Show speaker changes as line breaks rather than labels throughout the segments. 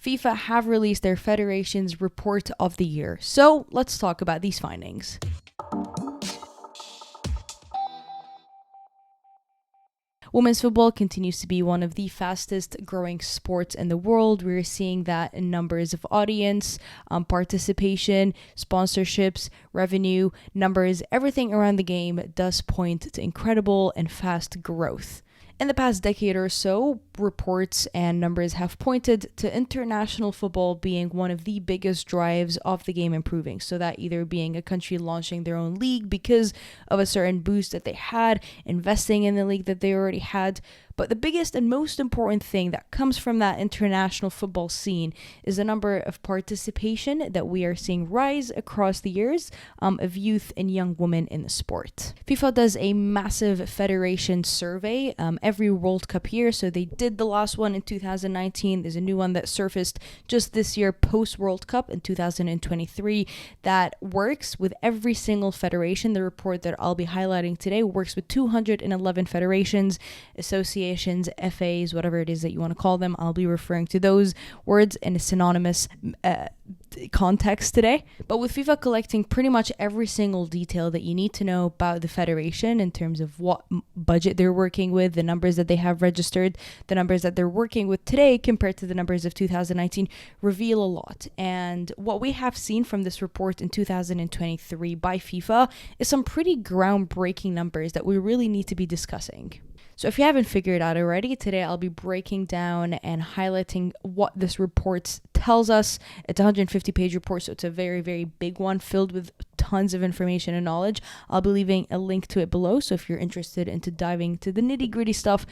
FIFA have released their Federations Report of the Year. So let's talk about these findings. Women's football continues to be one of the fastest growing sports in the world. We're seeing that in numbers of audience, participation, sponsorships, revenue, numbers, everything around the game does point to incredible and fast growth. In the past decade or so, reports and numbers have pointed to international football being one of the biggest drives of the game improving. So that either being a country launching their own league because of a certain boost that they had, investing in the league that they already had. But the biggest and most important thing that comes from that international football scene is the number of participation that we are seeing rise across the years of youth and young women in the sport. FIFA does a massive federation survey every World Cup year. So they did the last one in 2019. There's a new one that surfaced just this year post World Cup in 2023 that works with every single federation. The report that I'll be highlighting today works with 211 federations, associations, FAs, whatever it is that you want to call them. I'll be referring to those words in a synonymous context today. But with FIFA collecting pretty much every single detail that you need to know about the federation in terms of what budget they're working with, the numbers that they have registered, the numbers that they're working with today compared to the numbers of 2019 reveal a lot. And what we have seen from this report in 2023 by FIFA is some pretty groundbreaking numbers that we really need to be discussing. So if you haven't figured out already, today I'll be breaking down and highlighting what this report tells us. It's a 150-page report, so it's a very, very big one filled with tons of information and knowledge. I'll be leaving a link to it below, so if you're interested into diving to the nitty-gritty stuff,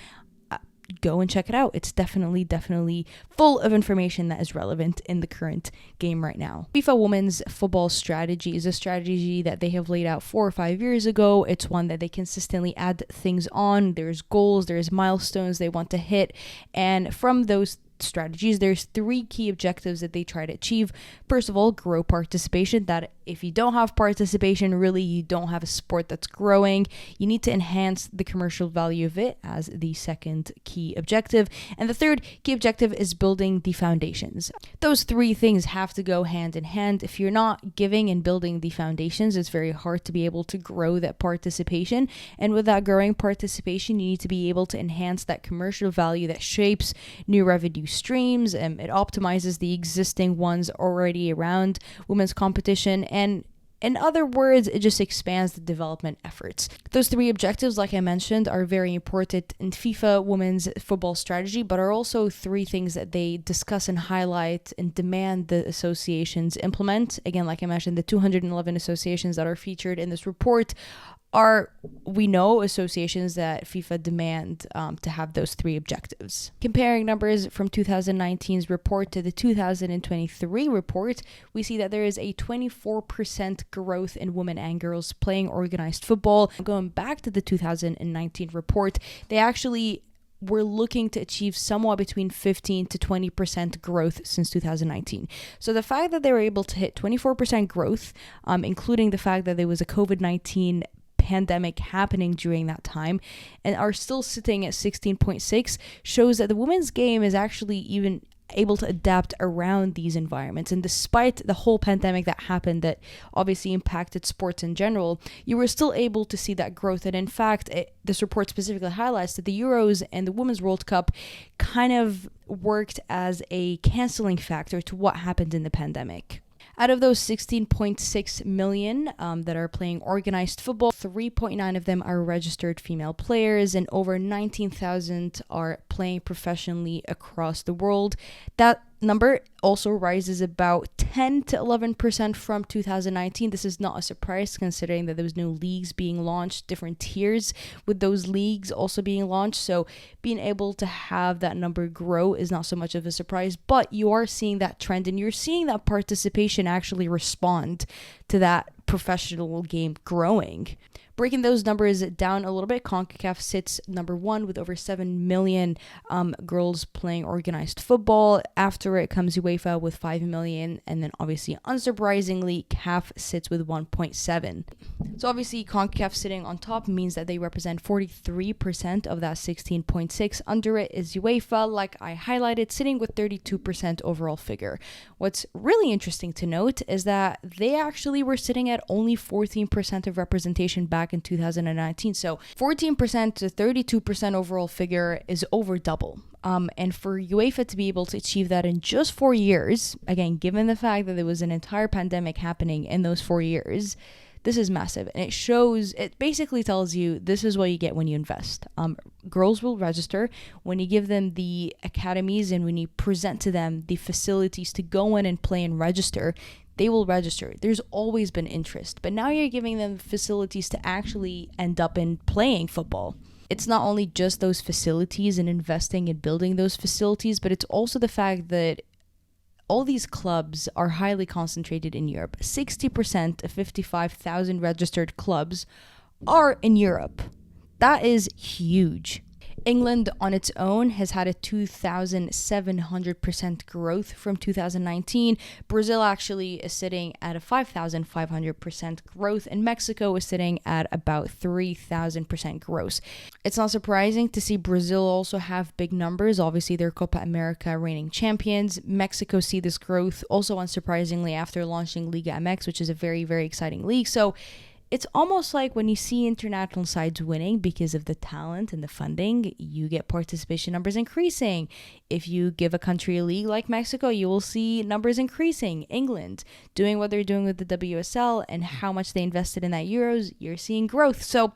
go and check it out. It's definitely full of information that is relevant in the current game right now. FIFA Women's Football Strategy is a strategy that they have laid out 4 or 5 years ago. It's one that they consistently add things on. There's goals, there's milestones they want to hit. And from those strategies, there's 3 key objectives that they try to achieve. First of all, grow participation. That if you don't have participation, really you don't have a sport that's growing. You need to enhance the commercial value of it as the second key objective. And the third key objective is building the foundations. Those 3 things have to go hand in hand. If you're not giving and building the foundations, it's very hard to be able to grow that participation. And with that growing participation, you need to be able to enhance that commercial value that shapes new revenue streams, and it optimizes the existing ones already around women's competition, and in other words, it just expands the development efforts. Those 3 objectives, like I mentioned, are very important in FIFA women's football strategy, but are also 3 things that they discuss and highlight and demand the associations implement. Again, like I mentioned, the 211 associations that are featured in this report are, we know, associations that FIFA demand to have those 3 objectives. Comparing numbers from 2019's report to the 2023 report, we see that there is a 24% growth in women and girls playing organized football. Going back to the 2019 report, they actually we're looking to achieve somewhat between 15 to 20% growth since 2019. So the fact that they were able to hit 24% growth, including the fact that there was a COVID-19 pandemic happening during that time, and are still sitting at 16.6, shows that the women's game is actually even able to adapt around these environments. And despite the whole pandemic that happened that obviously impacted sports in general, you were still able to see that growth. And in fact, this report specifically highlights that the Euros and the Women's World Cup kind of worked as a canceling factor to what happened in the pandemic. Out of those 16.6 million that are playing organized football, 3.9 of them are registered female players, and over 19,000 are playing professionally across the world. That number also rises about 10 to 11% from 2019. This is not a surprise considering that there was no leagues being launched, different tiers with those leagues also being launched. So being able to have that number grow is not so much of a surprise, but you are seeing that trend and you're seeing that participation actually respond to that professional game growing. Breaking those numbers down a little bit, CONCACAF sits number 1 with over 7 million girls playing organized football. After it comes UEFA with 5 million, and then obviously, unsurprisingly, CAF sits with 1.7. So obviously, CONCACAF sitting on top means that they represent 43% of that 16.6. Under it is UEFA, like I highlighted, sitting with 32% overall figure. What's really interesting to note is that they actually were sitting at only 14% of representation back in 2019. So 14% to 32% overall figure is over double. And for UEFA to be able to achieve that in just 4 years, again, given the fact that there was an entire pandemic happening in those 4 years, this is massive. And it basically tells you this is what you get when you invest. Girls will register when you give them the academies and when you present to them the facilities to go in and play and register. They will register. There's always been interest, but now you're giving them facilities to actually end up in playing football. It's not only just those facilities and investing in building those facilities, but it's also the fact that all these clubs are highly concentrated in Europe. 60% of 55,000 registered clubs are in Europe. That is huge. England on its own has had a 2,700% growth from 2019. Brazil actually is sitting at a 5,500% growth, and Mexico is sitting at about 3,000% growth. It's not surprising to see Brazil also have big numbers. Obviously, they're Copa America reigning champions. Mexico see this growth also unsurprisingly after launching Liga MX, which is a very, very exciting league. So it's almost like when you see international sides winning because of the talent and the funding, you get participation numbers increasing. If you give a country a league like Mexico, you will see numbers increasing. England doing what they're doing with the WSL and how much they invested in that Euros, you're seeing growth. So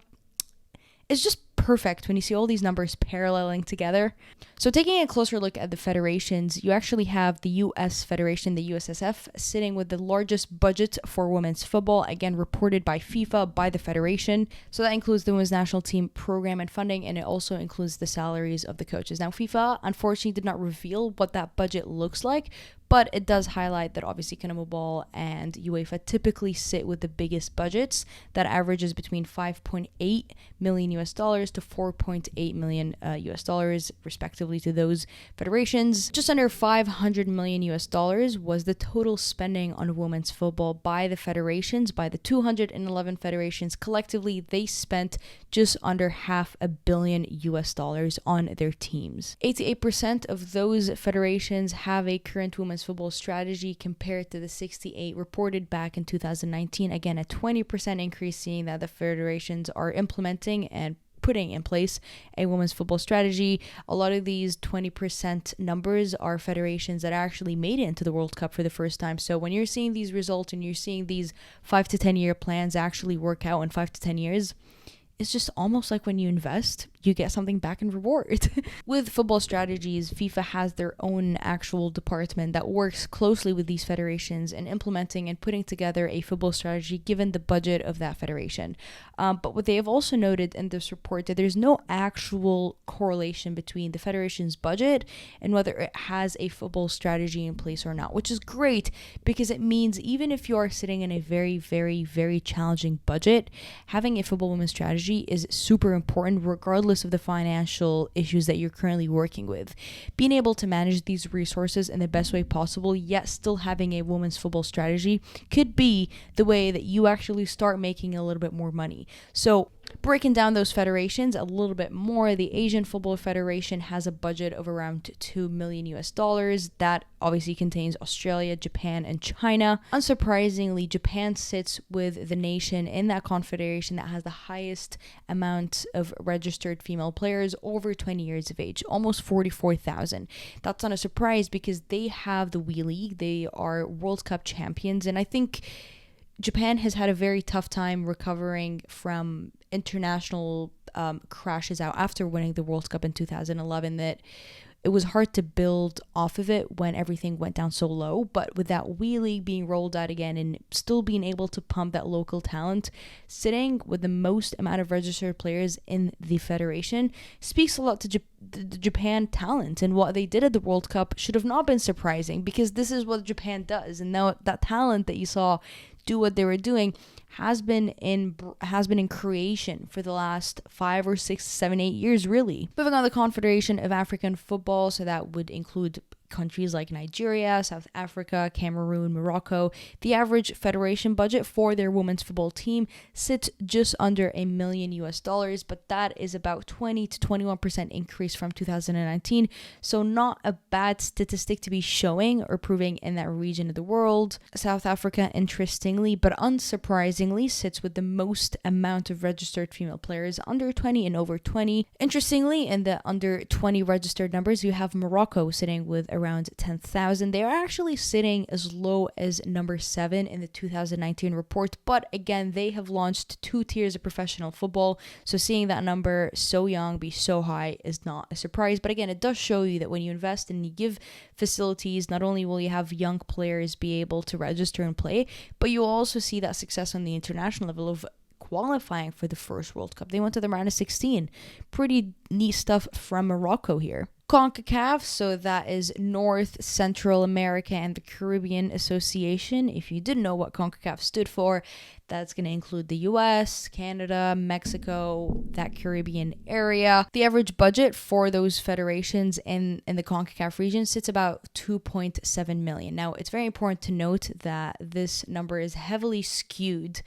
it's just perfect when you see all these numbers paralleling together. So taking a closer look at the federations, you actually have the US Federation, the USSF, sitting with the largest budget for women's football, again reported by FIFA, by the federation. So that includes the women's national team program and funding, and it also includes the salaries of the coaches. Now, FIFA unfortunately did not reveal what that budget looks like, but it does highlight that obviously CONMEBOL and UEFA typically sit with the biggest budgets that averages between $5.8 million US dollars to $4.8 million US dollars, respectively, to those federations. Just under $500 million US dollars was the total spending on women's football by the federations, by the 211 federations. Collectively, they spent just under $500 million US dollars on their teams. 88% of those federations have a current women's football strategy compared to the 68 reported back in 2019. Again, a 20% increase, seeing that the federations are implementing and putting in place a women's football strategy. A lot of these 20% numbers are federations that actually made it into the World Cup for the first time. So when you're seeing these results and you're seeing these 5 to 10 year plans actually work out in 5 to 10 years, it's just almost like when you invest, you get something back in reward. With football strategies, FIFA has their own actual department that works closely with these federations in implementing and putting together a football strategy given the budget of that federation. But what they have also noted in this report that there's no actual correlation between the federation's budget and whether it has a football strategy in place or not, which is great because it means even if you are sitting in a very, very, very challenging budget, having a football women's strategy is super important regardless of the financial issues that you're currently working with. Being able to manage these resources in the best way possible, yet still having a women's football strategy, could be the way that you actually start making a little bit more money. So breaking down those federations a little bit more, the Asian Football Federation has a budget of around $2 million US dollars. That obviously contains Australia, Japan, and China. Unsurprisingly, Japan sits with the nation in that confederation that has the highest amount of registered female players over 20 years of age, almost 44,000. That's not a surprise because they have the WE League. They are World Cup champions, and I think Japan has had a very tough time recovering from international crashes out after winning the World Cup in 2011, that it was hard to build off of it when everything went down so low. But with that WE League being rolled out again and still being able to pump that local talent, sitting with the most amount of registered players in the federation speaks a lot to the Japan talent. And what they did at the World Cup should have not been surprising because this is what Japan does. And now that talent that you saw do what they were doing has been in creation for the last 5 or 6, 7, 8 years, really. Moving on, the Confederation of African Football, so that would include countries like Nigeria, South Africa, Cameroon, Morocco. The average federation budget for their women's football team sits just under $1 million, but that is about 20 to 21% increase from 2019. So not a bad statistic to be showing or proving in that region of the world. South Africa, interestingly but unsurprisingly, sits with the most amount of registered female players under 20 and over 20. Interestingly, in the under 20 registered numbers, you have Morocco sitting with around 10,000. They are actually sitting as low as number 7 in the 2019 report, but again, they have launched 2 tiers of professional football, so seeing that number so young be so high is not a surprise. But again, it does show you that when you invest and you give facilities, not only will you have young players be able to register and play, but you'll also see that success on the international level of qualifying for the first World Cup. They went to the round of 16. Pretty neat stuff from Morocco here. CONCACAF, so that is North, Central America, and the Caribbean Association. If you didn't know what CONCACAF stood for, that's going to include the US, Canada, Mexico, that Caribbean area. The average budget for those federations in the CONCACAF region sits about $2.7 million. Now, it's very important to note that this number is heavily skewed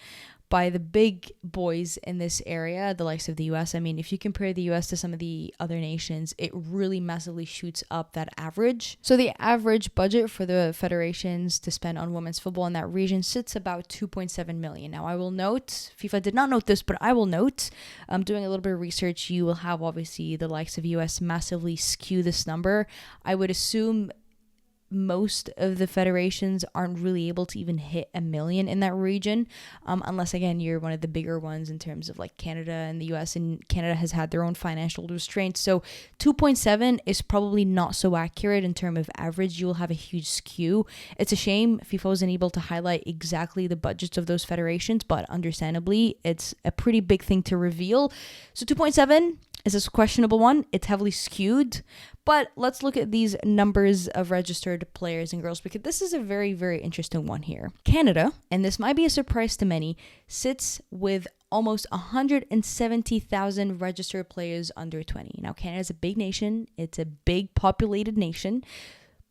by the big boys in this area, the likes of the US. I mean, if you compare the US to some of the other nations, it really massively shoots up that average. So the average budget for the federations to spend on women's football in that region sits about $2.7 million. Now, I will note, FIFA did not note this, but I will note, doing a little bit of research, you will have obviously the likes of US massively skew this number. I would assume most of the federations aren't really able to even hit $1 million in that region, unless again you're one of the bigger ones in terms of like Canada and the US, and Canada has had their own financial restraints. So 2.7 is probably not so accurate in terms of average. You'll have a huge skew. It's a shame FIFA wasn't able to highlight exactly the budgets of those federations, but understandably it's a pretty big thing to reveal. So 2.7 is a questionable one. It's heavily skewed. But let's look at these numbers of registered players and girls, because this is a very, very interesting one here. Canada, and this might be a surprise to many, sits with almost 170,000 registered players under 20. Now, Canada is a big nation. It's a big populated nation.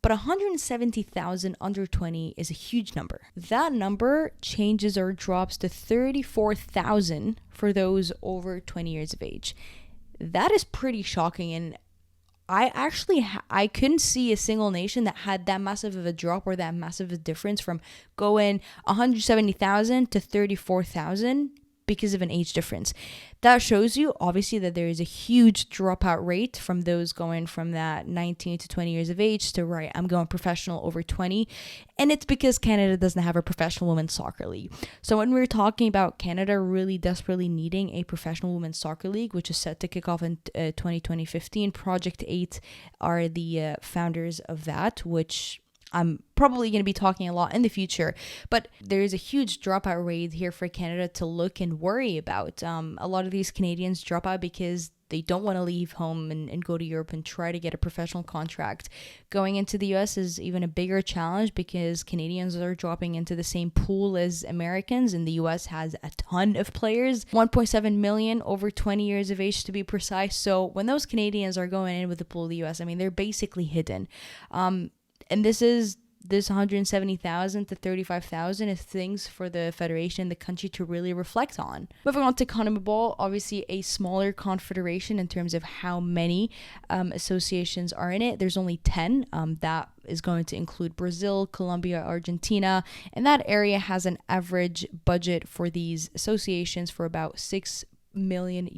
But 170,000 under 20 is a huge number. That number changes or drops to 34,000 for those over 20 years of age. That is pretty shocking, and I couldn't see a single nation that had that massive of a drop or that massive of a difference from going 170,000 to 34,000 because of an age difference. That shows you obviously that there is a huge dropout rate from those going from that 19 to 20 years of age to, right, I'm going professional over 20. And it's because Canada doesn't have a professional women's soccer league. So when we're talking about Canada really desperately needing a professional women's soccer league, which is set to kick off in 2015, Project 8 are the founders of that, which I'm probably going to be talking a lot in the future, but there is a huge dropout rate here for Canada to look and worry about. A lot of these Canadians drop out because they don't want to leave home and go to Europe and try to get a professional contract. Going into the US is even a bigger challenge because Canadians are dropping into the same pool as Americans, and the US has a ton of players, 1.7 million over 20 years of age to be precise. So when those Canadians are going in with the pool of the US, I mean, they're basically hidden. And this 170,000 to 35,000 is things for the federation, the country to really reflect on. Moving on to CONMEBOL, obviously a smaller confederation in terms of how many associations are in it. There's only 10. That is going to include Brazil, Colombia, Argentina, and that area has an average budget for these associations for about $6 million.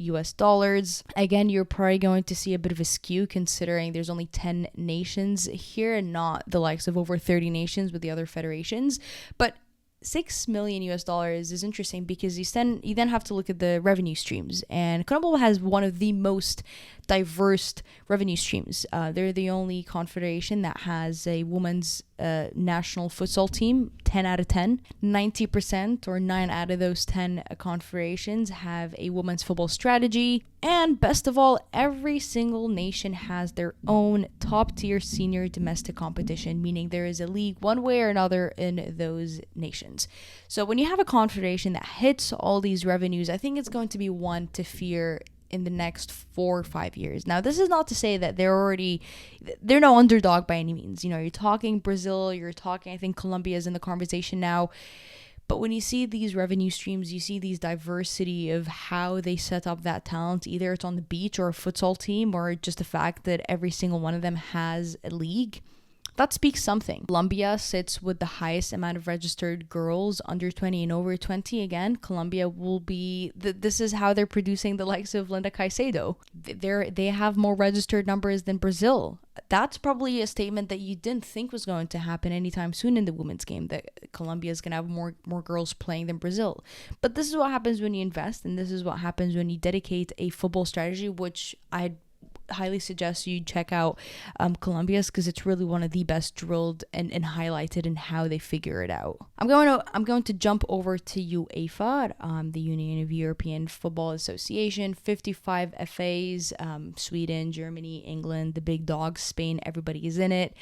Again, you're probably going to see a bit of a skew considering there's only 10 nations here and not the likes of over 30 nations with the other federations. But $6 million is interesting because you then have to look at the revenue streams, and CONMEBOL has one of the most diverse revenue streams. They're the only confederation that has a women's national futsal team, 10 out of 10. 90% or 9 out of those 10 confederations have a women's football strategy. And best of all, every single nation has their own top-tier senior domestic competition, meaning there is a league one way or another in those nations. So when you have a confederation that hits all these revenues, I think it's going to be one to fear in the next 4 or 5 years. Now, this is not to say that they're no underdog by any means. You know, you're talking Brazil, you're talking, I think Colombia is in the conversation now. But when you see these revenue streams, you see these diversity of how they set up that talent. Either it's on the beach or a futsal team, or just the fact that every single one of them has a league. That speaks something. Colombia sits with the highest amount of registered girls under 20 and over 20. Again, Colombia will be, this is how they're producing the likes of Linda Caicedo. They have more registered numbers than Brazil. That's probably a statement that you didn't think was going to happen anytime soon in the women's game, that Colombia is going to have more girls playing than Brazil. But this is what happens when you invest, and this is what happens when you dedicate a football strategy, which I highly suggest you check out Colombia's, because it's really one of the best drilled and highlighted in how they figure it out. I'm going to jump over to UEFA, the Union of European Football Association. 55 FAs, Sweden, Germany, England, the big dogs, Spain, everybody is in it.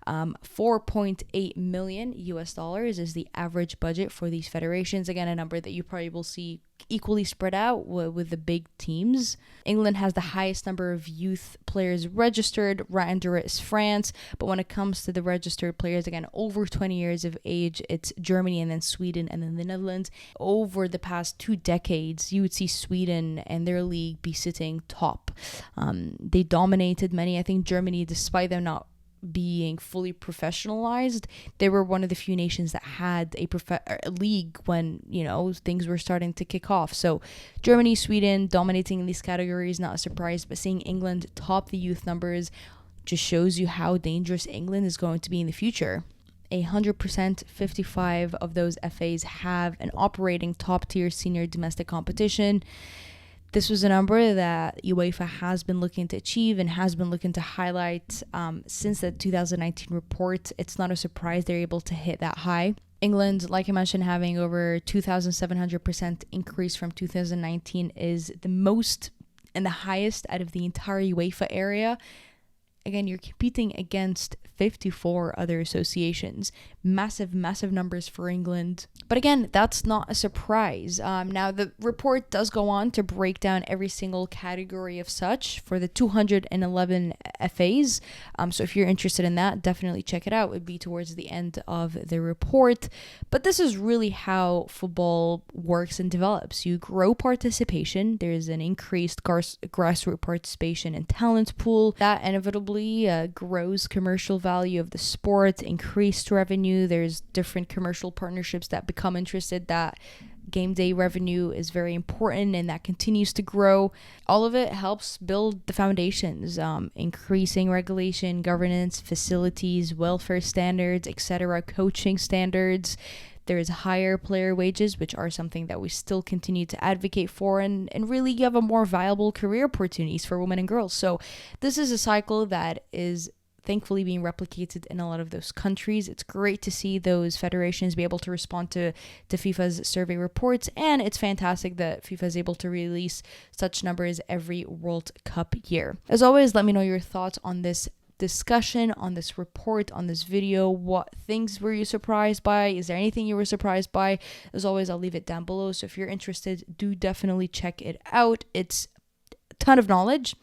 4.8 million US dollars is the average budget for these federations. Again, a number that you probably will see equally spread out with the big teams. England has the highest number of youth players registered. Right under it is France. But when it comes to the registered players, again, over 20 years of age, it's Germany and then Sweden and then the Netherlands. Over the past 2 decades, you would see Sweden and their league be sitting top. They dominated many. I think Germany, despite them not being fully professionalized, they were one of the few nations that had a league when, you know, things were starting to kick off. So Germany, Sweden dominating in these categories, not a surprise, but seeing England top the youth numbers just shows you how dangerous England is going to be in the future. 100%, 55 of those FAs have an operating top-tier senior domestic competition. This was a number that UEFA has been looking to achieve and has been looking to highlight since the 2019 report. It's not a surprise they're able to hit that high. England, like I mentioned, having over 2,700% increase from 2019 is the most and the highest out of the entire UEFA area. Again, you're competing against 54 other associations. Massive, massive numbers for England. But again, that's not a surprise. Now, the report does go on to break down every single category of such for the 211 FAs. So if you're interested in that, definitely check it out. It would be towards the end of the report. But this is really how football works and develops. You grow participation. There's an increased grassroots participation and talent pool. That inevitably grows commercial value of the sport, increased revenue. There's different commercial partnerships that become interested. That game day revenue is very important, and that continues to grow. All of it helps build the foundations, increasing regulation, governance, facilities, welfare standards, etc., coaching standards. There's higher player wages, which are something that we still continue to advocate for, and really give a more viable career opportunities for women and girls. So this is a cycle that is thankfully being replicated in a lot of those countries. It's great to see those federations be able to respond to FIFA's survey reports, and it's fantastic that FIFA is able to release such numbers every World Cup year. As always, let me know your thoughts on this discussion, on this report, on this video. What things were you surprised by? Is there anything you were surprised by? As always, I'll leave it down below. So if you're interested, do definitely check it out. It's a ton of knowledge.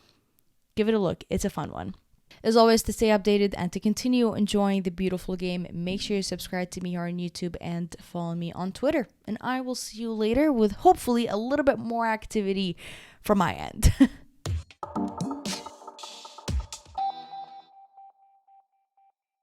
Give it a look. It's a fun one. As always, to stay updated and to continue enjoying the beautiful game, make sure you subscribe to me here on YouTube and follow me on Twitter. And I will see you later with hopefully a little bit more activity from my end.